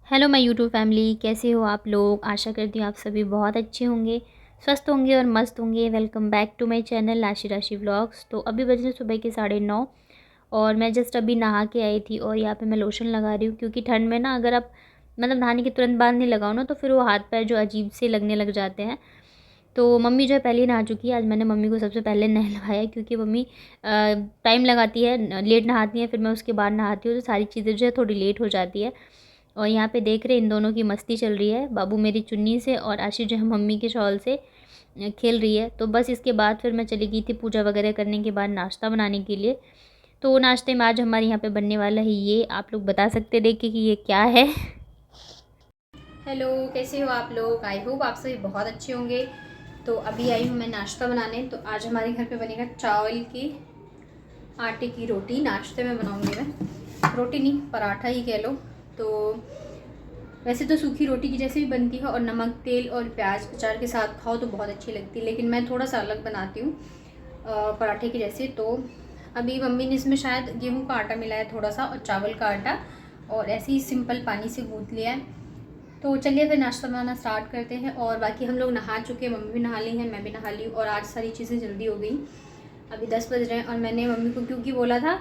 Hello my YouTube family, कैसे हो आप लोग। आशा करती हूँ आप सभी बहुत अच्छे होंगे, स्वस्थ होंगे और मस्त होंगे। Welcome back to my channel Aashi Rashi vlogs. तो अभी बजे सुबह के 9:30 और मैं जस्ट अभी नहा के आई थी और यहाँ पे मैं लोशन लगा रही हूँ, क्योंकि ठंड में ना अगर आप नहाने के तुरंत बाद नहीं लगाओ ना तो फिर वो हाथ पैर जो अजीब से लगने लग जाते हैं। तो मम्मी जो है पहले ही नहा चुकी है। आज मैंने मम्मी को सबसे पहले नहलवाया, क्योंकि मम्मी टाइम लगाती है, लेट नहाती है, फिर मैं उसके बाद नहाती हूँ तो सारी चीज़ें जो है थोड़ी लेट हो जाती है। और यहाँ पे देख रहे इन दोनों की मस्ती चल रही है, बाबू मेरी चुन्नी से और आशी जो है मम्मी के शॉल से खेल रही है। तो बस इसके बाद फिर मैं चली गई थी पूजा वगैरह करने के बाद नाश्ता बनाने के लिए। तो नाश्ते में आज हमारे यहाँ पे बनने वाला है ये, आप लोग बता सकते देख के कि ये क्या है। हेलो, कैसे हो आप लोग। आई होप आप सभी बहुत अच्छे होंगे। तो अभी आई हूँ मैं नाश्ता बनाने। तो आज हमारे घर पे बनेगा चावल की आटे की रोटी। नाश्ते में बनाऊँगी मैं, रोटी नहीं पराठा ही कह लो। तो वैसे तो सूखी रोटी की जैसे भी बनती है और नमक तेल और प्याज अचार के साथ खाओ तो बहुत अच्छी लगती है, लेकिन मैं थोड़ा सा अलग बनाती हूँ पराठे की जैसे। तो अभी मम्मी ने इसमें शायद गेहूं का आटा मिलाया थोड़ा सा और चावल का आटा, और ऐसे ही सिंपल पानी से गूँथ लिया है। तो चलिए फिर नाश्ता बनाना स्टार्ट करते हैं। और बाकी हम लोग नहा चुके हैं, मम्मी भी नहा ली हैं, मैं भी नहा ली हूँ। और आज सारी चीज़ें जल्दी हो गई। अभी 10 बज रहे हैं और मैंने मम्मी को क्योंकि बोला था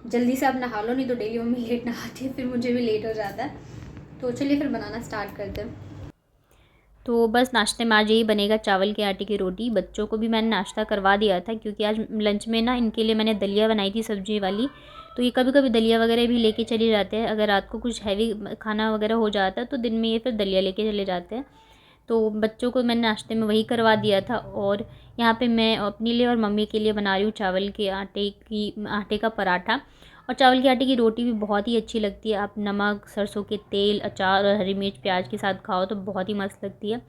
जल्दी से आप नहा लो, नहीं तो डेली मम्मी लेट नहाती है, फिर मुझे भी लेट हो जाता है। तो चलिए फिर बनाना स्टार्ट करते हैं। तो बस नाश्ते में आज यही बनेगा, चावल के आटे की रोटी। बच्चों को भी मैंने नाश्ता करवा दिया था, क्योंकि आज लंच में ना इनके लिए मैंने दलिया बनाई थी सब्जी वाली। तो ये कभी कभी दलिया वगैरह भी लेके चले जाते हैं, अगर रात को कुछ हैवी खाना वगैरह हो जाता है तो दिन में ये फिर दलिया लेके चले जाते हैं। तो बच्चों को मैंने नाश्ते में वही करवा दिया था। और यहाँ पे मैं अपने लिए और मम्मी के लिए बना रही हूँ चावल के आटे का पराठा। और चावल के आटे की रोटी भी बहुत ही अच्छी लगती है। आप नमक सरसों के तेल अचार और हरी मिर्च प्याज के साथ खाओ तो बहुत ही मस्त लगती है।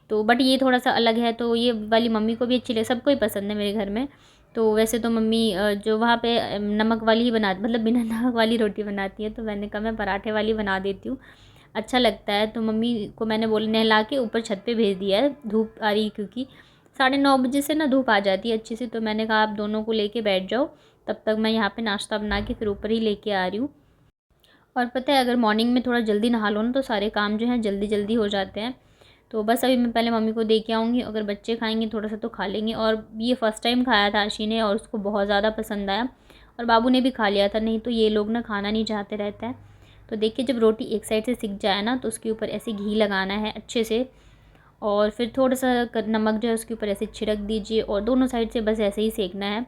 तो बट ये थोड़ा सा अलग है, तो ये वाली मम्मी को भी अच्छी लगे, सबको ही पसंद है मेरे घर में। तो वैसे तो मम्मी जो वहाँ पे नमक वाली ही बना बिना नमक वाली रोटी बनाती है, तो मैंने कहा मैं पराठे वाली बना देती हूँ, अच्छा लगता है। तो मम्मी को मैंने बोला नहला के ऊपर छत पे भेज दिया है, धूप आ रही क्योंकि 9:30 बजे से ना धूप आ जाती है अच्छी सी। तो मैंने कहा आप दोनों को लेके बैठ जाओ, तब तक मैं यहाँ पे नाश्ता बना के फिर ऊपर ही लेके आ रही हूँ। और पता है अगर मॉर्निंग में थोड़ा जल्दी नहा लो ना तो सारे काम जो हैं जल्दी जल्दी हो जाते हैं। तो बस अभी मैं पहले मम्मी को दे के आऊँगी, अगर बच्चे खाएंगे थोड़ा सा तो खा लेंगे। और ये फ़र्स्ट टाइम खाया था आशी ने और उसको बहुत ज़्यादा पसंद आया, और बाबू ने भी खा लिया था, नहीं तो ये लोग ना खाना नहीं चाहते रहते हैं। तो देखिए जब रोटी एक साइड से सिक जाए ना तो उसके ऊपर ऐसे घी लगाना है अच्छे से, और फिर थोड़ा सा नमक जो है उसके ऊपर ऐसे छिड़क दीजिए और दोनों साइड से बस ऐसे ही सेकना है।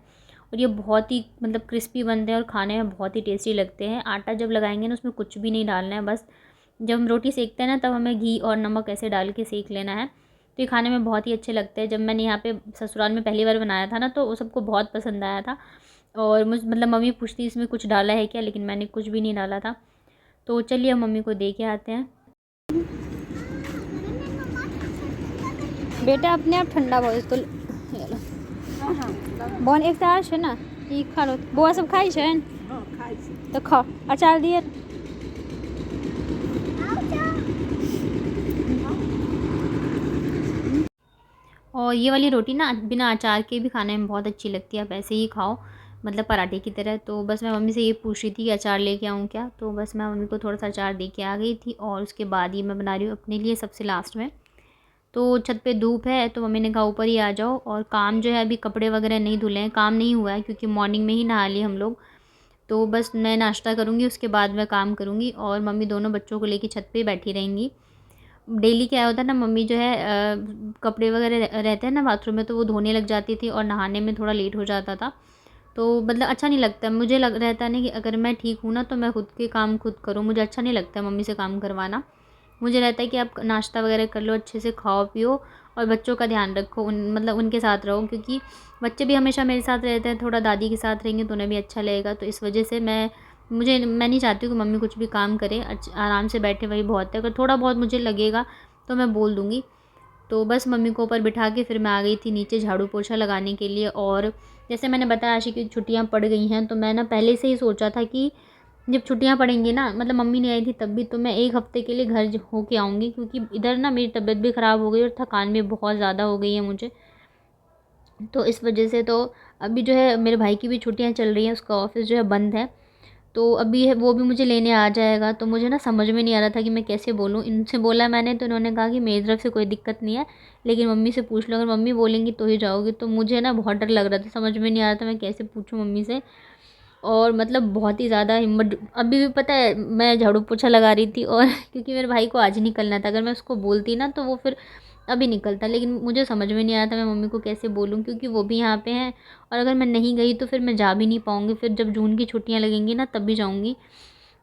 और ये बहुत ही क्रिस्पी बनते हैं और खाने में बहुत ही टेस्टी लगते हैं। आटा जब लगाएंगे ना उसमें कुछ भी नहीं डालना है, बस जब हम रोटी सेकते हैं ना तब हमें घी और नमक ऐसे डाल के सेक लेना है। तो ये खाने में बहुत ही अच्छे लगते हैं। जब मैंने यहाँ पे ससुराल में पहली बार बनाया था ना तो वो सबको बहुत पसंद आया था। और मम्मी पूछती इसमें कुछ डाला है क्या, लेकिन मैंने कुछ भी नहीं डाला था। तो चलिए हम मम्मी को दे के आते हैं। बेटा अपने आप ठंडा भयो तो बन एक तार है ना, ये खा लो। बुआ सब खाई है तो खा अचार दिए। और ये वाली रोटी ना बिना अचार के भी खाने में बहुत अच्छी लगती है, आप ऐसे ही खाओ पराठे की तरह। तो बस मैं मम्मी से ये पूछ रही थी कि अचार लेके आऊँ क्या, तो बस मैं मम्मी को थोड़ा सा अचार दे के आ गई थी। और उसके बाद ये मैं बना रही हूँ अपने लिए सबसे लास्ट में। तो छत पे धूप है तो मम्मी ने कहा ऊपर ही आ जाओ। और काम जो है अभी कपड़े वगैरह नहीं धुले हैं, काम नहीं हुआ है क्योंकि मॉर्निंग में ही नहा लिए हम लोग। तो बस मैं नाश्ता करूँगी उसके बाद मैं काम करूँगी, और मम्मी दोनों बच्चों को लेके छत पे बैठी रहेंगी। डेली क्या होता है ना, मम्मी जो है कपड़े वगैरह रहते हैं ना बाथरूम में तो वो धोने लग जाती थी और नहाने में थोड़ा लेट हो जाता था। तो अच्छा नहीं लगता, मुझे लग रहता नहीं कि अगर मैं ठीक हूँ ना तो मैं खुद के काम खुद करूँ, मुझे अच्छा नहीं लगता है मम्मी से काम करवाना। मुझे रहता है कि आप नाश्ता वगैरह कर लो, अच्छे से खाओ पियो और बच्चों का ध्यान रखो, उनके साथ रहो, क्योंकि बच्चे भी हमेशा मेरे साथ रहते हैं, थोड़ा दादी के साथ रहेंगे तो उन्हें भी अच्छा लगेगा। तो इस वजह से मैं नहीं चाहती हूँ कि मम्मी कुछ भी काम करे, आराम से बैठे वही बहुत है। अगर थोड़ा बहुत मुझे लगेगा तो मैं बोल दूँगी। तो बस मम्मी को ऊपर बिठा के फिर मैं आ गई थी नीचे झाड़ू पोछा लगाने के लिए। और जैसे मैंने बताया आशी की छुट्टियाँ पड़ गई हैं, तो मैं ना पहले से ही सोचा था कि जब छुट्टियाँ पड़ेंगी ना, मम्मी नहीं आई थी तब भी, तो मैं 1 हफ़्ते के लिए घर हो के आऊँगी, क्योंकि इधर ना मेरी तबीयत भी ख़राब हो गई और थकान भी बहुत ज़्यादा हो गई है मुझे। तो इस वजह से तो अभी जो है मेरे भाई की भी छुट्टियाँ चल रही हैं, उसका ऑफ़िस जो है बंद है। तो अभी है वो भी मुझे लेने आ जाएगा। तो मुझे ना समझ में नहीं आ रहा था कि मैं कैसे बोलूँ। इनसे बोला मैंने तो इन्होंने कहा कि मेरी तरफ से कोई दिक्कत नहीं है, लेकिन मम्मी से पूछ लो, अगर मम्मी बोलेंगी तो ही जाओगी। तो मुझे ना बहुत डर लग रहा था, समझ में नहीं आ रहा था मैं कैसे पूछूँ मम्मी से। और मतलब बहुत ही ज़्यादा हिम्मत, अभी भी पता है मैं झाड़ू पोछा लगा रही थी और क्योंकि मेरे भाई को आज निकलना था, अगर मैं उसको बोलती ना तो वो फिर अभी निकलता, लेकिन मुझे समझ में नहीं आया था मैं मम्मी को कैसे बोलूँ, क्योंकि वो भी यहाँ पे हैं। और अगर मैं नहीं गई तो फिर मैं जा भी नहीं पाऊँगी, फिर जब जून की छुट्टियाँ लगेंगी ना तब भी जाऊँगी।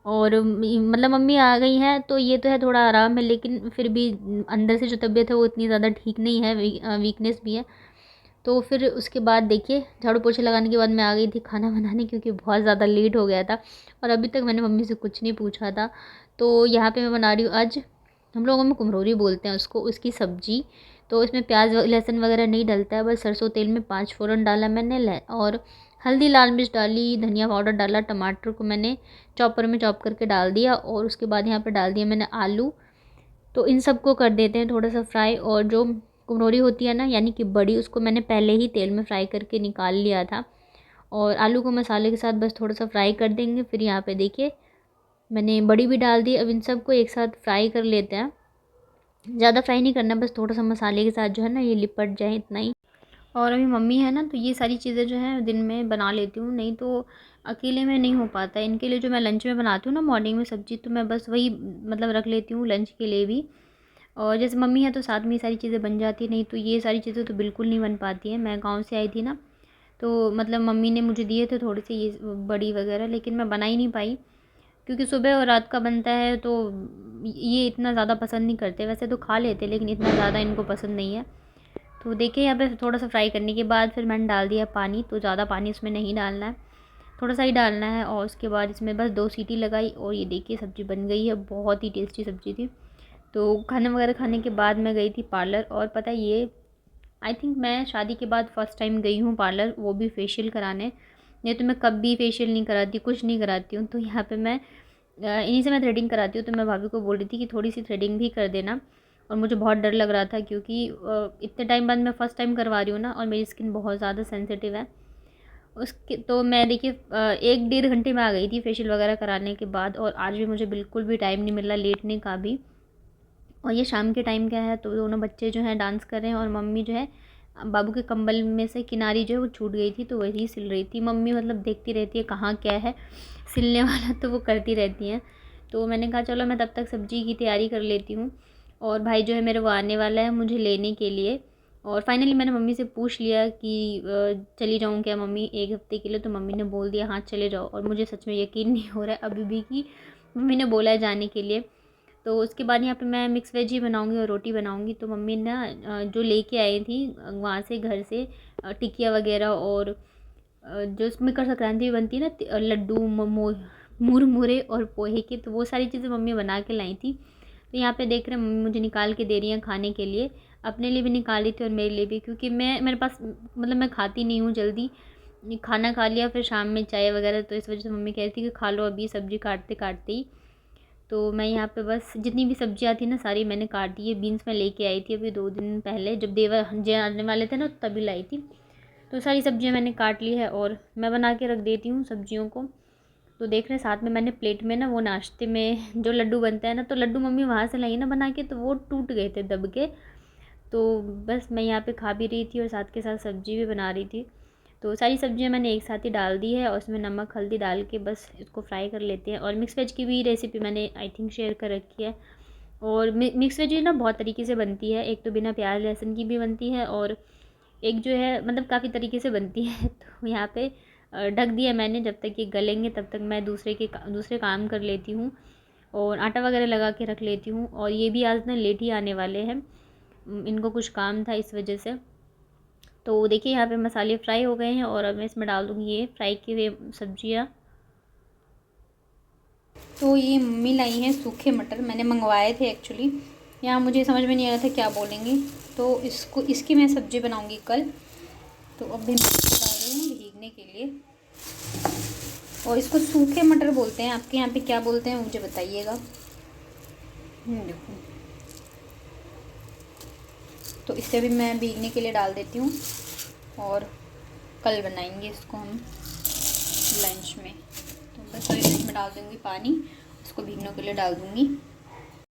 और मतलब मम्मी आ गई हैं तो ये तो है थोड़ा आराम है, लेकिन फिर भी अंदर से जो तबीयत है वो इतनी ज़्यादा ठीक नहीं है, वीकनेस भी है। तो फिर उसके बाद देखिए झाड़ू पोछे लगाने के बाद मैं आ गई थी खाना बनाने, क्योंकि बहुत ज़्यादा लेट हो गया था और अभी तक मैंने मम्मी से कुछ नहीं पूछा था। तो यहाँ पे मैं बना रही हूँ आज, हम लोगों में कुम्हरोरी बोलते हैं उसको, उसकी सब्ज़ी। तो इसमें प्याज लहसुन वगैरह नहीं डलता है, बस सरसों तेल में 5 फ़ोरन डाला मैंने और हल्दी लाल मिर्च डाली, धनिया पाउडर डाला, टमाटर को मैंने चॉपर में चॉप करके डाल दिया और उसके बाद यहाँ पर डाल दिया मैंने आलू। तो इन सबको कर देते हैं थोड़ा सा फ्राई। और जो कुम्हरोरी होती है ना यानी कि बड़ी, उसको मैंने पहले ही तेल में फ्राई करके निकाल लिया था। और आलू को मसाले के साथ बस थोड़ा सा फ्राई कर देंगे। फिर यहाँ पे देखिए मैंने बड़ी भी डाल दी। अब इन सबको एक साथ फ्राई कर लेते हैं, ज़्यादा फ्राई नहीं करना, बस थोड़ा सा मसाले के साथ जो है ना ये लिपट जाए, इतना ही। और अभी मम्मी है ना तो ये सारी चीज़ें जो हैं दिन में बना लेती हूँ, नहीं तो अकेले में नहीं हो पाता। इनके लिए जो मैं लंच में बनाती हूँ ना मॉर्निंग में सब्ज़ी, तो मैं बस वही मतलब रख लेती हूँ लंच के लिए भी। और जैसे मम्मी है तो साथ में ये सारी चीज़ें बन जाती, नहीं तो ये सारी चीज़ें तो बिल्कुल नहीं बन पाती हैं। मैं गाँव से आई थी ना, तो मतलब मम्मी ने मुझे दिए थे थोड़े से ये बड़ी वगैरह, लेकिन मैं बना ही नहीं पाई, क्योंकि सुबह और रात का बनता है तो ये इतना ज़्यादा पसंद नहीं करते। वैसे तो खा लेते, लेकिन इतना ज़्यादा इनको पसंद नहीं है। तो देखिए यहाँ पे थोड़ा सा फ्राई करने के बाद फिर मैंने डाल दिया पानी। तो ज़्यादा पानी इसमें नहीं डालना है, थोड़ा सा ही डालना है। और उसके बाद इसमें बस 2 सीटी लगाई और ये देखिए सब्ज़ी बन गई है। बहुत ही टेस्टी सब्ज़ी थी। तो खाना वगैरह खाने के बाद मैं गई थी पार्लर। और पता है ये आई थिंक मैं शादी के बाद फ़र्स्ट टाइम गई हूँ पार्लर, वो भी फेशियल कराने। नहीं तो मैं कभी फेशियल नहीं कराती, कुछ नहीं कराती हूँ। तो यहाँ पे मैं इन्हीं से मैं थ्रेडिंग कराती हूँ। तो मैं भाभी को बोल रही थी कि थोड़ी सी थ्रेडिंग भी कर देना। और मुझे बहुत डर लग रहा था, क्योंकि इतने टाइम बाद मैं फ़र्स्ट टाइम करवा रही हूँ ना, और मेरी स्किन बहुत ज़्यादा सेंसिटिव है उसके। तो मैं देखिए 1 डेढ़ घंटे में आ गई थी फेशियल वगैरह कराने के बाद, और आज भी मुझे बिल्कुल भी टाइम नहीं मिला लेटने का भी। और ये शाम के टाइम क्या है, तो दोनों बच्चे जो हैं डांस कर रहे हैं और मम्मी जो है बाबू के कंबल में से किनारी जो है वो छूट गई थी, तो वही सिल रही थी। मम्मी मतलब देखती रहती है कहाँ क्या है सिलने वाला, तो वो करती रहती हैं। तो मैंने कहा चलो मैं तब तक सब्ज़ी की तैयारी कर लेती हूँ। और भाई जो है मेरे वो आने वाला है मुझे लेने के लिए। और फाइनली मैंने मम्मी से पूछ लिया कि चली जाऊँ क्या मम्मी 1 हफ्ते के लिए। तो मम्मी ने बोल दिया हाँ चले जाओ। और मुझे सच में यकीन नहीं हो रहा है अभी भी कि मम्मी ने बोला है जाने के लिए। तो उसके बाद यहाँ पे मैं मिक्स वेज ही बनाऊँगी और रोटी बनाऊँगी। तो मम्मी ना जो लेके आई थी वहाँ से घर से टिकिया वगैरह, और जो मकर संक्रांति में बनती है ना लड्डू मुरमुरे और पोहे के, तो वो सारी चीज़ें मम्मी बना के लाई थी। तो यहाँ पे देख रहे हैं मम्मी मुझे निकाल के दे रही हैं खाने के लिए, अपने लिए भी निकाली थी और मेरे लिए भी, क्योंकि मेरे पास मतलब मैं खाती नहीं हूँ जल्दी। खाना खा लिया फिर शाम में चाय वगैरह, तो इस वजह से मम्मी कह रही थी कि खा लो अभी सब्ज़ी काटते काटते ही। तो मैं यहाँ पे बस जितनी भी सब्जियाँ थी ना सारी मैंने काट दी है। बीन्स मैं लेके आई थी अभी 2 दिन पहले, जब देवर जी आने वाले थे ना तभी लाई थी। तो सारी सब्जियाँ मैंने काट ली है और मैं बना के रख देती हूँ सब्जियों को। तो देख रहे हैं साथ में मैंने प्लेट में ना वो नाश्ते में जो लड्डू बनता है ना, तो लड्डू मम्मी वहाँ से लाई ना बना के, तो वो टूट गए थे दब के। तो बस मैं यहाँ पे खा भी रही थी और साथ के साथ सब्ज़ी भी बना रही थी। तो सारी सब्जियां मैंने एक साथ ही डाल दी है और उसमें नमक हल्दी डाल के बस इसको फ्राई कर लेते हैं। और मिक्स वेज की भी रेसिपी मैंने आई थिंक शेयर कर रखी है। और मिक्स वेज ना बहुत तरीके से बनती है, एक तो बिना प्याज लहसुन की भी बनती है, और एक जो है मतलब काफ़ी तरीके से बनती है। तो यहाँ पे ढक दिया मैंने, जब तक ये गलेंगे तब तक मैं दूसरे काम कर लेती हूँ और आटा वगैरह लगा के रख लेती हूँ। और ये भी आज ना लेट ही आने वाले हैं, इनको कुछ काम था इस वजह से। तो देखिए यहाँ पे मसाले फ्राई हो गए हैं और अब मैं इसमें डाल दूँगी ये फ्राई की हुई सब्जियाँ। तो ये मम्मी लाई हैं सूखे मटर, मैंने मंगवाए थे एक्चुअली। यहाँ मुझे समझ में नहीं आ रहा था क्या बोलेंगी, तो इसकी मैं सब्ज़ी बनाऊँगी कल। तो अब भी मैं डाल रही हूँ भीगने के लिए। और इसको सूखे मटर बोलते हैं, आपके यहाँ पे क्या बोलते हैं मुझे बताइएगा। देखो, तो इसे भी मैं भीगने के लिए डाल देती हूँ और कल बनाएंगे इसको हम लंच में। तो बस 2 मिनट में डाल दूँगी पानी, उसको भीगने के लिए डाल दूँगी।